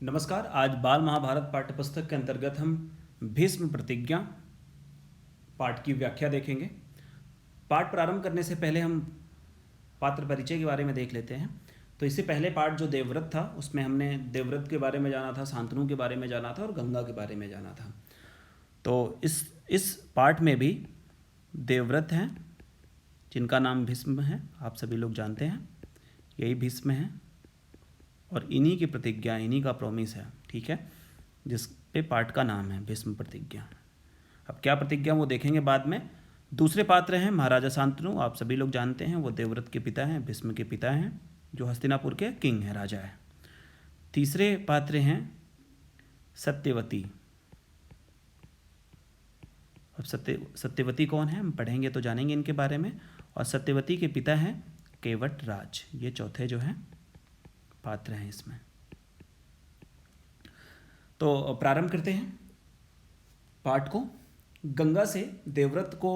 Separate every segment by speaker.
Speaker 1: नमस्कार। आज बाल महाभारत पाठ्यपुस्तक के अंतर्गत हम भीष्म प्रतिज्ञा पाठ की व्याख्या देखेंगे। पाठ प्रारंभ करने से पहले हम पात्र परिचय के बारे में देख लेते हैं। तो इससे पहले पाठ जो देवव्रत था उसमें हमने देवव्रत के बारे में जाना था, शांतनु के बारे में जाना था और गंगा के बारे में जाना था। तो इस पाठ में भी देवव्रत हैं जिनका नाम भीष्म है, आप सभी लोग जानते हैं, यही भीष्म है और इन्हीं की प्रतिज्ञा, इन्हीं का प्रॉमिस है, ठीक है, जिस पे पाठ का नाम है भीष्म प्रतिज्ञा। अब क्या प्रतिज्ञा वो देखेंगे बाद में। दूसरे पात्र हैं महाराजा शांतनु, आप सभी लोग जानते हैं, वो देवव्रत के पिता हैं, भीष्म के पिता हैं, जो हस्तिनापुर के किंग हैं, राजा है। तीसरे पात्र हैं सत्यवती। अब सत्यवती कौन है हम पढ़ेंगे तो जानेंगे इनके बारे में। और सत्यवती के पिता हैं केवट राज। ये चौथे जो हैं पात्र हैं इसमें। तो प्रारंभ करते हैं पाठ को। गंगा से देवव्रत को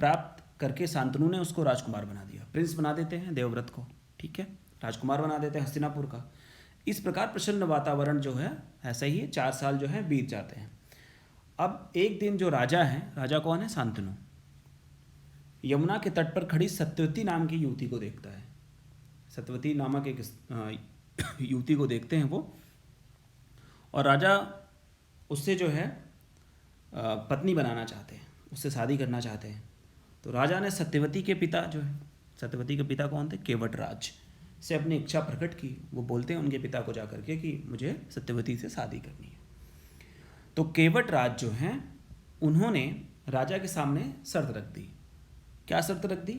Speaker 1: प्राप्त करके शांतनु ने उसको राजकुमार बना दिया, प्रिंस बना देते हैं देवव्रत को, ठीक है, राजकुमार बना देते हैं हस्तिनापुर का। इस प्रकार प्रसन्न वातावरण जो है ऐसा ही 4 साल जो है बीत जाते हैं। अब एक दिन जो राजा है, राजा कौन है, शांतनु, यमुना के तट पर खड़ी सत्यवती नाम की युवती को देखता है। सत्यवती नामक एक युवती को देखते हैं वो, और राजा उससे जो है पत्नी बनाना चाहते हैं, उससे शादी करना चाहते हैं। तो राजा ने सत्यवती के पिता जो है, सत्यवती के पिता कौन थे, केवट राज, से अपनी इच्छा प्रकट की। वो बोलते हैं उनके पिता को जाकर के कि मुझे सत्यवती से शादी करनी है। तो केवट राज जो हैं उन्होंने राजा के सामने शर्त रख दी। क्या शर्त रख दी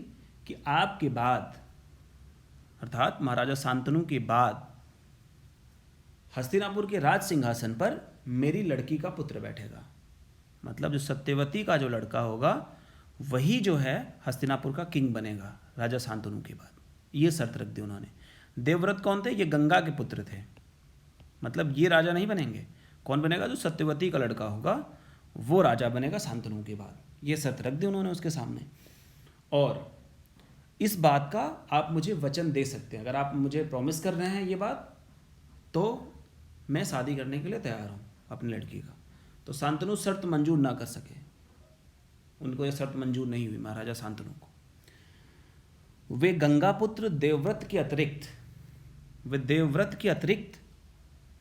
Speaker 1: कि आपके बाद, अर्थात महाराजा शांतनु के बाद, हस्तिनापुर के राज सिंहासन पर मेरी लड़की का पुत्र बैठेगा। मतलब जो सत्यवती का जो लड़का होगा वही जो है हस्तिनापुर का किंग बनेगा राजा शांतनु के बाद। ये शर्त रख दी उन्होंने। देवव्रत कौन थे, ये गंगा के पुत्र थे, मतलब ये राजा नहीं बनेंगे। कौन बनेगा, जो सत्यवती का लड़का होगा वो राजा बनेगा शांतनु के बाद। ये शर्त रख दी उन्होंने उसके सामने। और इस बात का आप मुझे वचन दे सकते हैं, अगर आप मुझे प्रॉमिस कर रहे हैं ये बात, तो मैं शादी करने के लिए तैयार हूँ अपनी लड़की का। तो शांतनु शर्त मंजूर ना कर सके, उनको ये शर्त मंजूर नहीं हुई महाराजा शांतनु को। वे गंगापुत्र देवव्रत के अतिरिक्त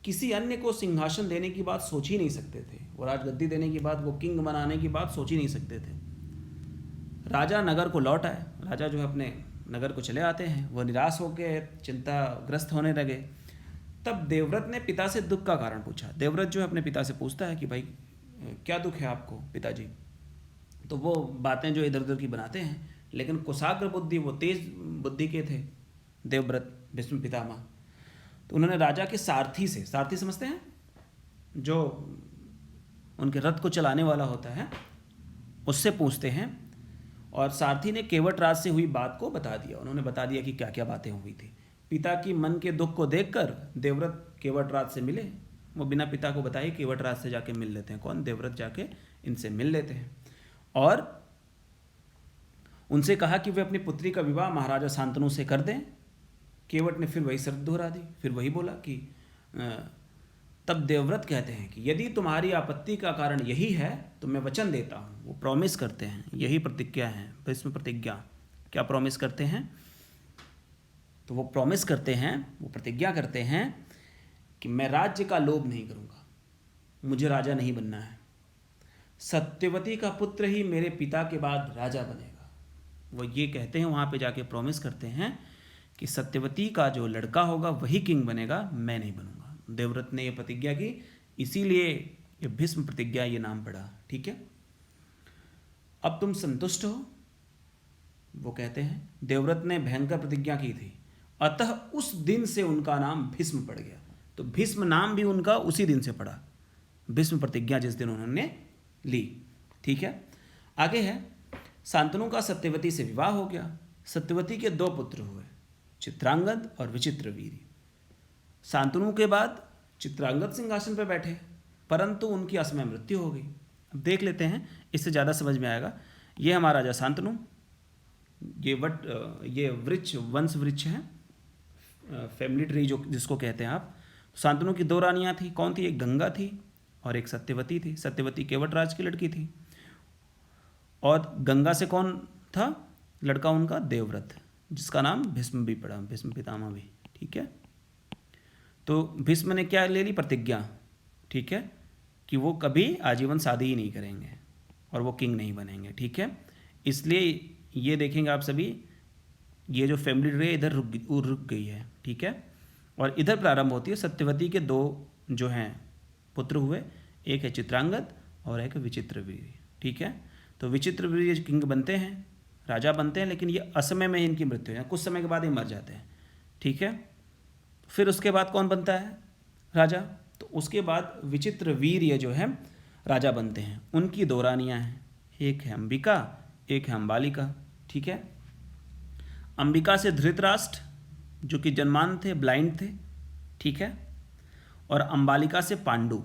Speaker 1: किसी अन्य को सिंहासन देने की बात सोच ही नहीं सकते थे। वो राजगद्दी देने की बात, वो किंग बनाने की बात सोच ही नहीं सकते थे। राजा नगर को लौट आए। राजा जो है अपने नगर को चले आते हैं। वो निराश होकर चिंताग्रस्त होने लगे। तब देवव्रत ने पिता से दुख का कारण पूछा। देवव्रत जो है अपने पिता से पूछता है कि भाई क्या दुख है आपको पिताजी। तो वो बातें जो इधर उधर की बनाते हैं, लेकिन कुशाग्र बुद्धि, वो तेज बुद्धि के थे देवव्रत, भीष्म पितामह। तो उन्होंने राजा के सारथी से, सारथी समझते हैं, जो उनके रथ को चलाने वाला होता है, उससे पूछते हैं। और सारथी ने केवट राज से हुई बात को बता दिया। उन्होंने बता दिया कि क्या क्या बातें हुई थी। पिता की मन के दुख को देखकर देवव्रत केवट राज से मिले। वो बिना पिता को बताए केवट राज से जाके मिल लेते हैं। कौन, देवव्रत जाके इनसे मिल लेते हैं और उनसे कहा कि वे अपनी पुत्री का विवाह महाराजा शांतनु से कर दें। केवट ने फिर वही शर्त दोहरा दी, फिर वही बोला कि तब देवव्रत कहते हैं कि यदि तुम्हारी आपत्ति का कारण यही है तो मैं वचन देता हूँ। वो प्रॉमिस करते हैं, यही प्रतिज्ञा है, भीष्म प्रतिज्ञा। क्या प्रॉमिस करते हैं, तो वो प्रॉमिस करते हैं, वो प्रतिज्ञा करते हैं कि मैं राज्य का लोभ नहीं करूँगा, मुझे राजा नहीं बनना है, सत्यवती का पुत्र ही मेरे पिता के बाद राजा बनेगा। वो ये कहते हैं, वहाँ पे जाके प्रॉमिस करते हैं कि सत्यवती का जो लड़का होगा वही किंग बनेगा, मैं नहीं बनूंगा। देवव्रत ने ये प्रतिज्ञा की, इसीलिए ये भीष्म प्रतिज्ञा ये नाम पड़ा, ठीक है। अब तुम संतुष्ट हो, वो कहते हैं। देवव्रत ने भयंकर प्रतिज्ञा की थी, अतः उस दिन से उनका नाम भीष्म पड़ गया। तो भीष्म नाम भी उनका उसी दिन से पड़ा, भीष्म प्रतिज्ञा जिस दिन उन्होंने ली, ठीक है। आगे है, शांतनु का सत्यवती से विवाह हो गया। सत्यवती के 2 पुत्र हुए, चित्रांगद और विचित्रवीर्य। शांतनु के बाद चित्रांगद सिंहासन पर बैठे, परंतु उनकी असमय मृत्यु हो गई। अब देख लेते हैं, इससे ज़्यादा समझ में आएगा। ये हमारा राजा शांतनु, ये वृक्ष, वंश वृक्ष है, फैमिली ट्री जो जिसको कहते हैं आप। शांतनु की दो रानियां थी, कौन थी? एक गंगा थी और एक सत्यवती थी। सत्यवती केवटराज की लड़की थी। और गंगा से कौन था लड़का उनका? देवव्रत, जिसका नाम भीष्म भी पड़ा, भीष्म पितामह भी। ठीक है, तो भीष्म ने क्या ले ली? प्रतिज्ञा। ठीक है, कि वो कभी आजीवन शादी ही नहीं करेंगे और वो किंग नहीं बनेंगे। ठीक है, इसलिए ये देखेंगे आप सभी, ये जो फैमिली ट्री है इधर रुक गई है। ठीक है, और इधर प्रारंभ होती है। सत्यवती के दो जो हैं पुत्र हुए, एक है चित्रांगद और एक है विचित्रवीर्य। ठीक है, तो विचित्रवीर्य किंग बनते हैं, राजा बनते हैं, लेकिन ये असमय में इनकी मृत्यु है, कुछ समय के बाद ही मर जाते हैं। ठीक है, फिर उसके बाद कौन बनता है? राजा। तो उसके बाद विचित्रवीर्य जो है राजा बनते हैं। उनकी दो रानियाँ हैं, एक है अंबिका, एक है अंबालिका। ठीक है, अंबिका से धृतराष्ट्र जो कि जन्मान थे, ब्लाइंड थे। ठीक है, और अंबालिका से पांडु।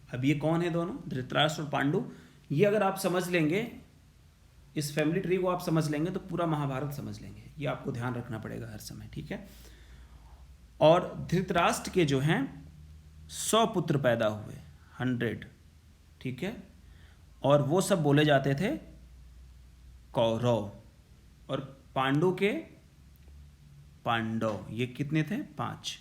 Speaker 1: अब ये कौन है दोनों? धृतराष्ट्र और पांडु। ये अगर आप समझ लेंगे, इस फैमिली ट्री को आप समझ लेंगे तो पूरा महाभारत समझ लेंगे। ये आपको ध्यान रखना पड़ेगा हर समय। ठीक है, और धृतराष्ट्र के जो हैं 100 पुत्र पैदा हुए, 100। ठीक है, और वो सब बोले जाते थे कौरव। और पांडु के पांडव, ये कितने थे? 5।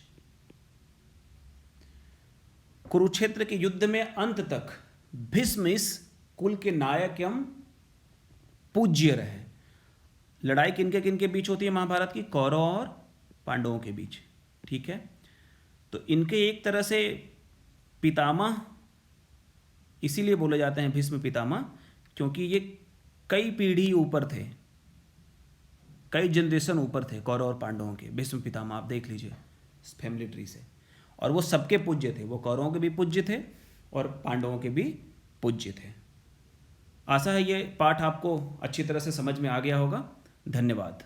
Speaker 1: कुरुक्षेत्र के युद्ध में अंत तक भीष्म इस कुल के नायक एवं पूज्य रहे। लड़ाई किनके बीच होती है महाभारत की? कौरव और पांडवों के बीच। ठीक है, तो इनके एक तरह से पितामह इसीलिए बोले जाते हैं भीष्म पितामह, क्योंकि ये कई पीढ़ी ऊपर थे, कई जनरेशन ऊपर थे कौरव और पांडवों के। भीष्म पितामह आप देख लीजिए इस फैमिली ट्री से, और वो सबके पूज्य थे। वो कौरवों के भी पूज्य थे और पांडवों के भी पूज्य थे। आशा है ये पाठ आपको अच्छी तरह से समझ में आ गया होगा। धन्यवाद।